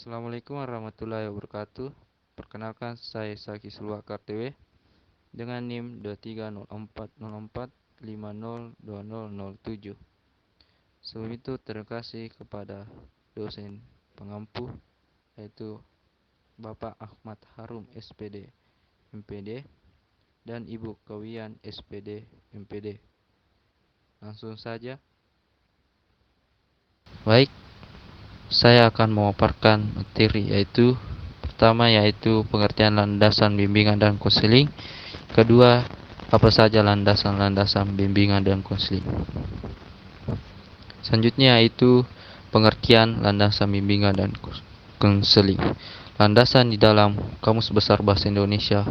Assalamualaikum warahmatullahi wabarakatuh. Perkenalkan saya Saki Sulwa KTW dengan NIM 230404502007. Sebelum itu terima kasih kepada dosen pengampu yaitu Bapak Ahmad Harum SPD MPD dan Ibu Kawian SPD MPD. Langsung saja. Baik, saya akan memaparkan materi pertama yaitu pengertian landasan bimbingan dan konseling. Kedua, apa saja landasan-landasan bimbingan dan konseling. Selanjutnya yaitu pengertian landasan bimbingan dan konseling. Landasan di dalam Kamus Besar Bahasa Indonesia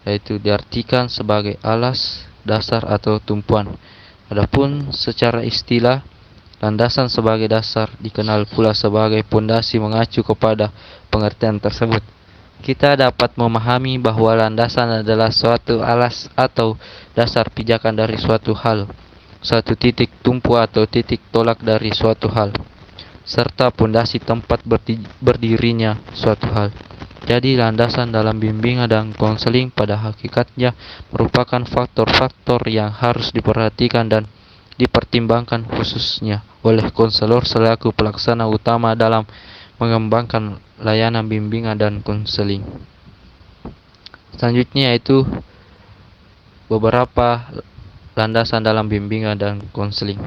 yaitu diartikan sebagai alas, dasar atau tumpuan. Adapun secara istilah, landasan sebagai dasar dikenal pula sebagai pondasi mengacu kepada pengertian tersebut. Kita dapat memahami bahwa landasan adalah suatu alas atau dasar pijakan dari suatu hal, suatu titik tumpu atau titik tolak dari suatu hal, serta pondasi tempat berdirinya suatu hal. Jadi landasan dalam bimbingan dan konseling pada hakikatnya merupakan faktor-faktor yang harus diperhatikan dan dipertimbangkan khususnya oleh konselor selaku pelaksana utama dalam mengembangkan layanan bimbingan dan konseling. Selanjutnya yaitu beberapa landasan dalam bimbingan dan konseling.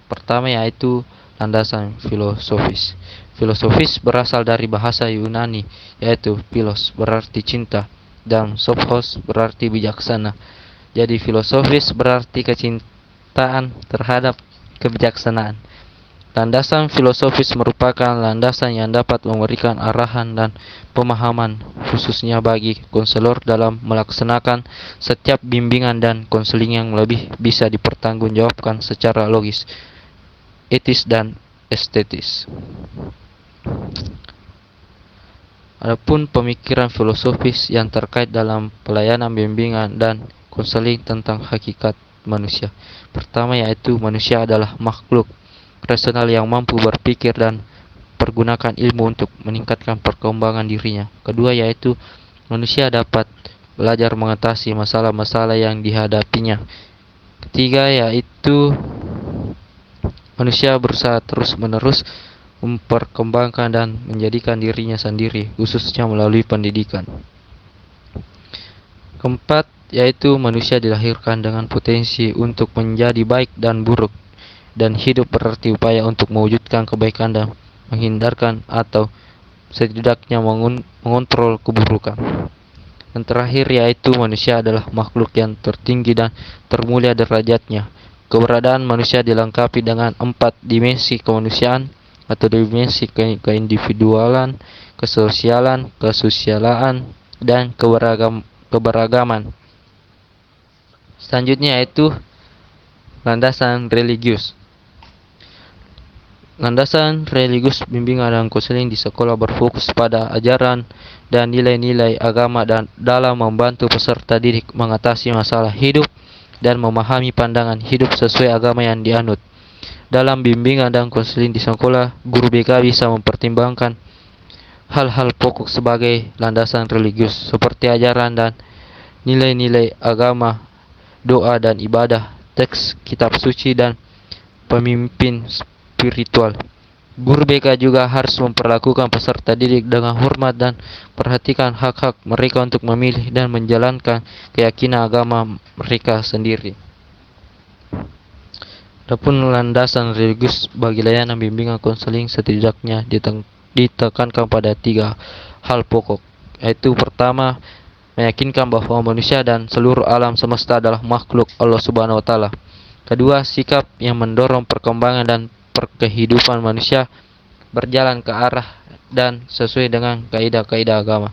Pertama yaitu landasan filosofis. Filosofis berasal dari bahasa Yunani yaitu philos berarti cinta dan sophos berarti bijaksana. Jadi filosofis berarti kecintaan terhadap kebijaksanaan. Landasan filosofis merupakan landasan yang dapat memberikan arahan dan pemahaman khususnya bagi konselor dalam melaksanakan setiap bimbingan dan konseling yang lebih bisa dipertanggungjawabkan secara logis, etis dan estetis. Adapun pemikiran filosofis yang terkait dalam pelayanan bimbingan dan konseling tentang hakikat manusia. Pertama yaitu manusia adalah makhluk rasional yang mampu berpikir dan pergunakan ilmu untuk meningkatkan perkembangan dirinya. Kedua yaitu manusia dapat belajar mengatasi masalah-masalah yang dihadapinya. Ketiga yaitu manusia berusaha terus-menerus memperkembangkan dan menjadikan dirinya sendiri, khususnya melalui pendidikan. Keempat, yaitu manusia dilahirkan dengan potensi untuk menjadi baik dan buruk, dan hidup berarti upaya untuk mewujudkan kebaikan dan menghindarkan atau setidaknya mengontrol keburukan. Dan terakhir, yaitu manusia adalah makhluk yang tertinggi dan termulia derajatnya. Keberadaan manusia dilengkapi dengan 4 dimensi kemanusiaan atau dimensi keindividualan, kesosialan, kesusialaan, dan keberagaman. Selanjutnya yaitu landasan religius. Landasan religius bimbingan dan konseling di sekolah berfokus pada ajaran dan nilai-nilai agama dan dalam membantu peserta didik mengatasi masalah hidup dan memahami pandangan hidup sesuai agama yang dianut. Dalam bimbingan dan konseling di sekolah, guru BK bisa mempertimbangkan hal-hal pokok sebagai landasan religius seperti ajaran dan nilai-nilai agama, doa dan ibadah, teks kitab suci dan pemimpin spiritual. Guru BK juga harus memperlakukan peserta didik dengan hormat dan perhatikan hak-hak mereka untuk memilih dan menjalankan keyakinan agama mereka sendiri. Adapun landasan religius bagi layanan bimbingan konseling setidaknya ditekankan pada 3 hal pokok, yaitu pertama, meyakinkan bahwa manusia dan seluruh alam semesta adalah makhluk Allah Subhanahu wa taala. Kedua, sikap yang mendorong perkembangan dan kehidupan manusia berjalan ke arah dan sesuai dengan kaidah-kaidah agama.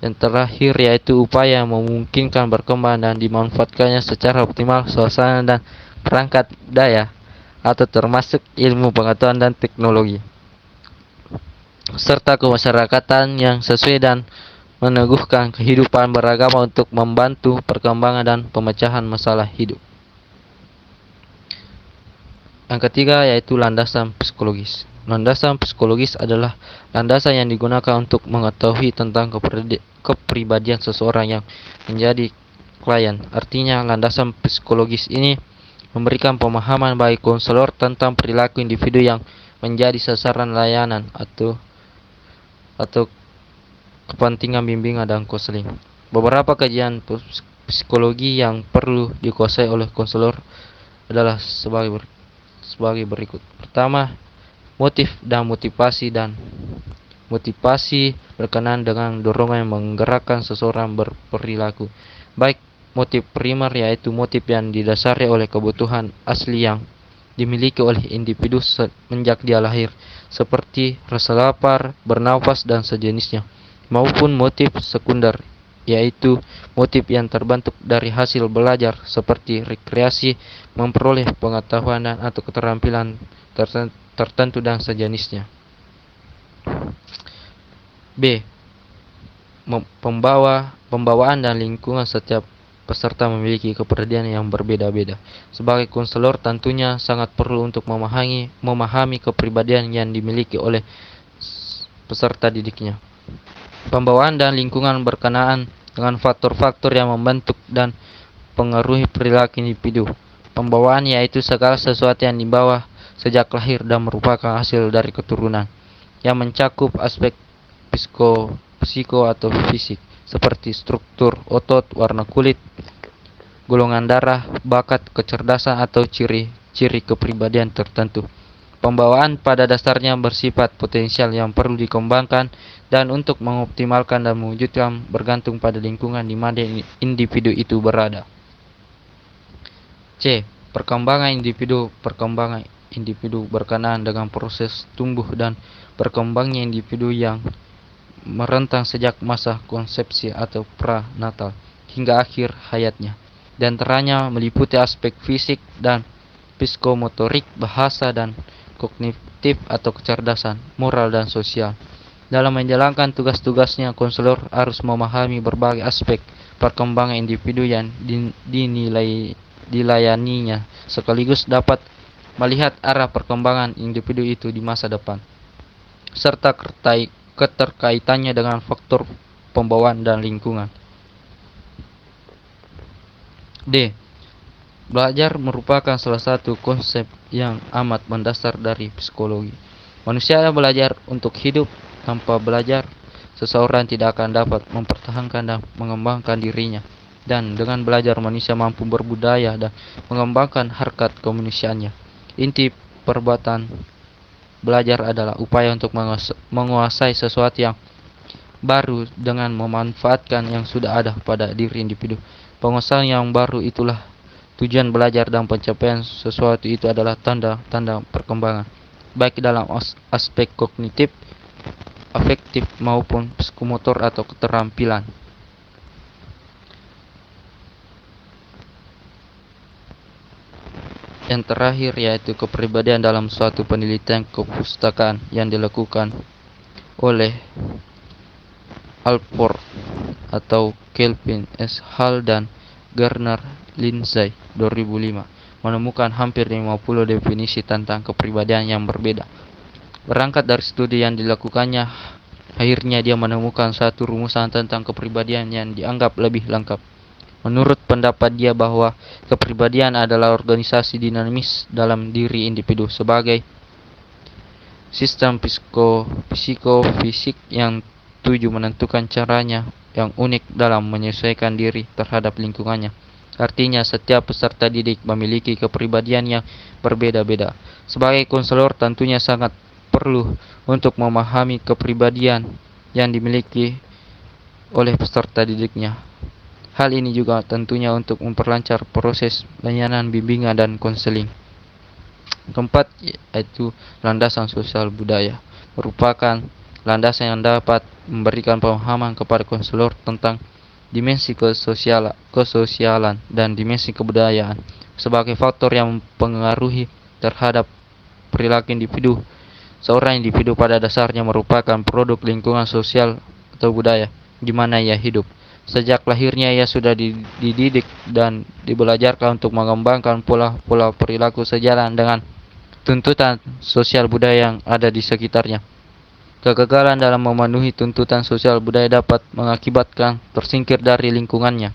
Dan terakhir yaitu upaya memungkinkan berkembang dan dimanfaatkannya secara optimal suasana dan perangkat daya atau termasuk ilmu pengetahuan dan teknologi serta kemasyarakatan yang sesuai dan meneguhkan kehidupan beragama untuk membantu perkembangan dan pemecahan masalah hidup. Yang ketiga yaitu landasan psikologis. Landasan psikologis adalah landasan yang digunakan untuk mengetahui tentang kepribadian seseorang yang menjadi klien. Artinya, landasan psikologis ini memberikan pemahaman bagi konselor tentang perilaku individu yang menjadi sasaran layanan atau kepentingan bimbingan dan konseling. Beberapa kajian psikologi yang perlu dikuasai oleh konselor adalah sebagai berikut. Pertama, motif dan motivasi berkenaan dengan dorongan yang menggerakkan seseorang berperilaku. Baik motif primer, yaitu motif yang didasari oleh kebutuhan asli yang dimiliki oleh individu semenjak dia lahir, seperti rasa lapar, bernafas, dan sejenisnya, maupun motif sekunder, yaitu motif yang terbentuk dari hasil belajar seperti rekreasi, memperoleh pengetahuan atau keterampilan tertentu dan sejenisnya. B. Pembawaan dan lingkungan. Setiap peserta memiliki kepribadian yang berbeda-beda. Sebagai konselor tentunya sangat perlu untuk memahami kepribadian yang dimiliki oleh peserta didiknya. Pembawaan dan lingkungan berkenaan dengan faktor-faktor yang membentuk dan pengaruhi perilaku individu. Pembawaan yaitu segala sesuatu yang dibawa sejak lahir dan merupakan hasil dari keturunan, yang mencakup aspek psiko atau fisik, seperti struktur otot, warna kulit, golongan darah, bakat, kecerdasan, atau ciri-ciri kepribadian tertentu. Pembawaan pada dasarnya bersifat potensial yang perlu dikembangkan, dan untuk mengoptimalkan dan mewujudkan bergantung pada lingkungan di mana individu itu berada. C. Perkembangan individu berkenaan dengan proses tumbuh dan berkembangnya individu yang merentang sejak masa konsepsi atau pranatal hingga akhir hayatnya. Di antaranya meliputi aspek fisik dan psikomotorik, bahasa dan kognitif atau kecerdasan, moral dan sosial. Dalam menjalankan tugas-tugasnya, konselor harus memahami berbagai aspek perkembangan individu yang dilayaninya, sekaligus dapat melihat arah perkembangan individu itu di masa depan, serta keterkaitannya dengan faktor pembawaan dan lingkungan. D. Belajar merupakan salah satu konsep yang amat mendasar dari psikologi. Manusia belajar untuk hidup. Tanpa belajar, seseorang tidak akan dapat mempertahankan dan mengembangkan dirinya. Dan dengan belajar, manusia mampu berbudaya dan mengembangkan harkat kemanusiaannya. Inti perbuatan belajar adalah upaya untuk menguasai sesuatu yang baru dengan memanfaatkan yang sudah ada pada diri individu. Penguasaan yang baru itulah tujuan belajar, dan pencapaian sesuatu itu adalah tanda-tanda perkembangan, baik dalam aspek kognitif, afektif, maupun psikomotor atau keterampilan. Yang terakhir yaitu kepribadian dalam suatu penelitian kepustakaan yang dilakukan oleh Alport atau Kelvin S. Hall dan Garner Lindsay 2005 menemukan hampir 50 definisi tentang kepribadian yang berbeda. Berangkat dari studi yang dilakukannya, akhirnya dia menemukan satu rumusan tentang kepribadian yang dianggap lebih lengkap. Menurut pendapat dia bahwa kepribadian adalah organisasi dinamis dalam diri individu sebagai sistem psikofisik yang tujuh menentukan caranya yang unik dalam menyesuaikan diri terhadap lingkungannya. Artinya, setiap peserta didik memiliki kepribadian yang berbeda-beda. Sebagai konselor tentunya sangat perlu untuk memahami kepribadian yang dimiliki oleh peserta didiknya. Hal ini juga tentunya untuk memperlancar proses layanan bimbingan dan konseling. Keempat, yaitu landasan sosial budaya, merupakan landasan yang dapat memberikan pemahaman kepada konselor tentang dimensi kesosialan dan dimensi kebudayaan sebagai faktor yang mempengaruhi terhadap perilaku individu. Seorang individu pada dasarnya merupakan produk lingkungan sosial atau budaya di mana ia hidup. Sejak lahirnya ia sudah dididik dan dibelajarkan untuk mengembangkan pola-pola perilaku sejalan dengan tuntutan sosial budaya yang ada di sekitarnya. Kegagalan dalam memenuhi tuntutan sosial budaya dapat mengakibatkan tersingkir dari lingkungannya.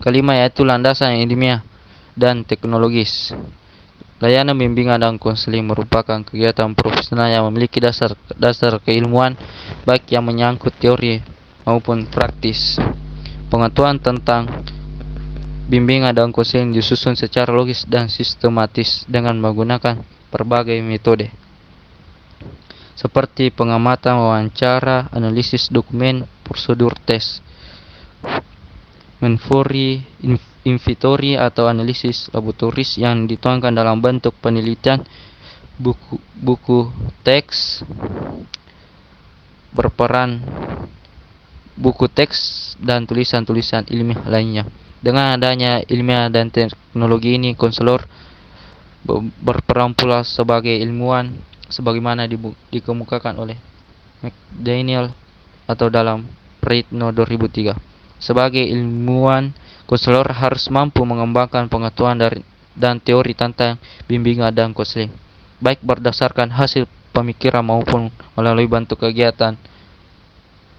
Kelima yaitu landasan ilmiah dan teknologis. Layanan bimbingan dan konseling merupakan kegiatan profesional yang memiliki dasar keilmuan baik yang menyangkut teori maupun praktis. Pengetahuan tentang bimbingan dan konseling disusun secara logis dan sistematis dengan menggunakan berbagai metode seperti pengamatan, wawancara, analisis dokumen, prosedur tes, inventory atau analisis laboratoris yang dituangkan dalam bentuk penelitian, buku teks berperan, buku teks dan tulisan-tulisan ilmiah lainnya. Dengan adanya ilmiah dan teknologi ini, konselor berperan pula sebagai ilmuwan sebagaimana dikemukakan oleh McDaniel atau dalam Retno 2003. Sebagai ilmuwan, konselor harus mampu mengembangkan pengetahuan dan teori tentang bimbingan dan konseling, baik berdasarkan hasil pemikiran maupun melalui bentuk kegiatan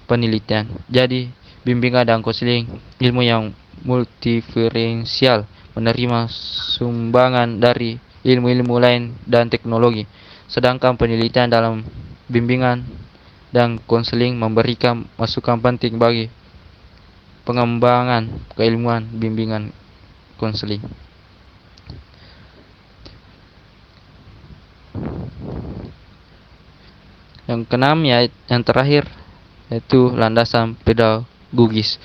penelitian. Jadi, bimbingan dan konseling ilmu yang multiferensial, menerima sumbangan dari ilmu-ilmu lain dan teknologi. Sedangkan penelitian dalam bimbingan dan konseling memberikan masukan penting bagi pengembangan keilmuan bimbingan konseling. Yang keenam yang terakhir yaitu landasan pedagogis.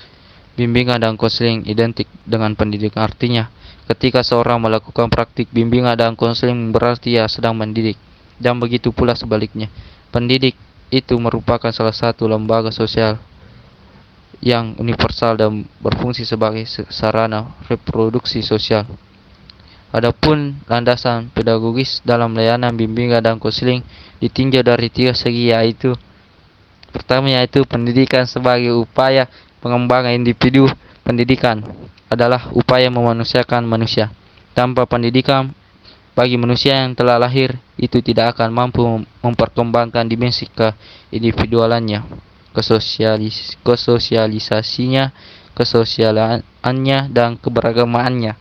Bimbingan dan konseling identik dengan pendidikan, artinya ketika seorang melakukan praktik bimbingan dan konseling berarti ia sedang mendidik, dan begitu pula sebaliknya. Pendidik itu merupakan salah satu lembaga sosial yang universal dan berfungsi sebagai sarana reproduksi sosial. Adapun landasan pedagogis dalam layanan bimbingan dan konseling ditinjau dari 3 segi, yaitu pertama yaitu pendidikan sebagai upaya pengembangan individu. Pendidikan adalah upaya memanusiakan manusia. Tanpa pendidikan bagi manusia yang telah lahir, itu tidak akan mampu memperkembangkan dimensi keindividualannya, kesosialisasinya, kesosialannya, dan keberagamaannya.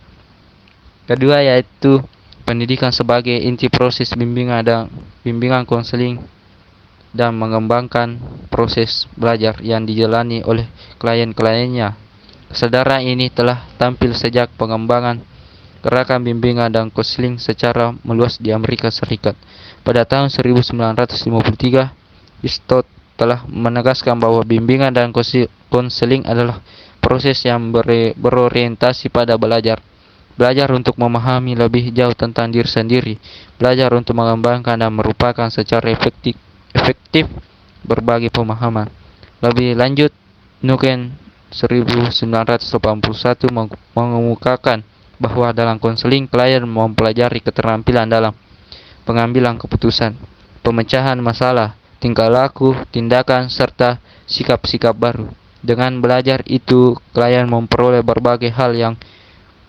Kedua yaitu pendidikan sebagai inti proses bimbingan konseling dan mengembangkan proses belajar yang dijalani oleh klien-kliennya. Kesadaran ini telah tampil sejak pengembangan gerakan bimbingan dan konseling secara meluas di Amerika Serikat. Pada tahun 1953, Stott telah menegaskan bahwa bimbingan dan konseling adalah proses yang berorientasi pada belajar. Belajar untuk memahami lebih jauh tentang diri sendiri, belajar untuk mengembangkan dan merupakan secara efektif berbagi pemahaman. Lebih lanjut, Nuken 1981 mengemukakan bahwa dalam konseling klien mempelajari keterampilan dalam pengambilan keputusan, pemecahan masalah, tingkah laku, tindakan, serta sikap-sikap baru. Dengan belajar itu, klien memperoleh berbagai hal yang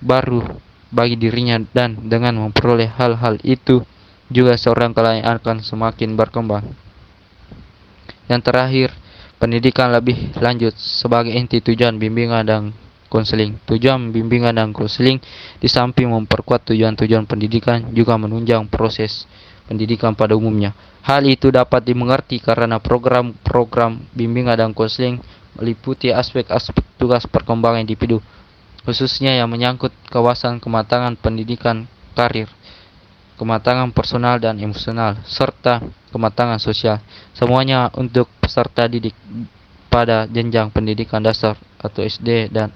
baru bagi dirinya, dan dengan memperoleh hal-hal itu juga seorang klien akan semakin berkembang. Yang terakhir, pendidikan lebih lanjut sebagai inti tujuan bimbingan dan konseling. Tujuan bimbingan dan konseling di samping memperkuat tujuan-tujuan pendidikan juga menunjang proses pendidikan pada umumnya. Hal itu dapat dimengerti karena program-program bimbingan dan konseling meliputi aspek-aspek tugas perkembangan individu, khususnya yang menyangkut kawasan kematangan pendidikan karir, kematangan personal dan emosional, serta kematangan sosial. Semuanya untuk peserta didik pada jenjang pendidikan dasar atau SD dan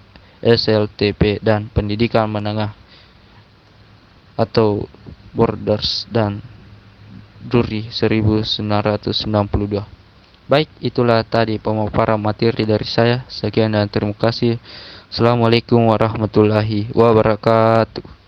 SLTP dan pendidikan menengah atau Borders dan Drury 1992. Baik, itulah tadi pemaparan materi dari saya. Sekian dan terima kasih. Assalamualaikum warahmatullahi wabarakatuh.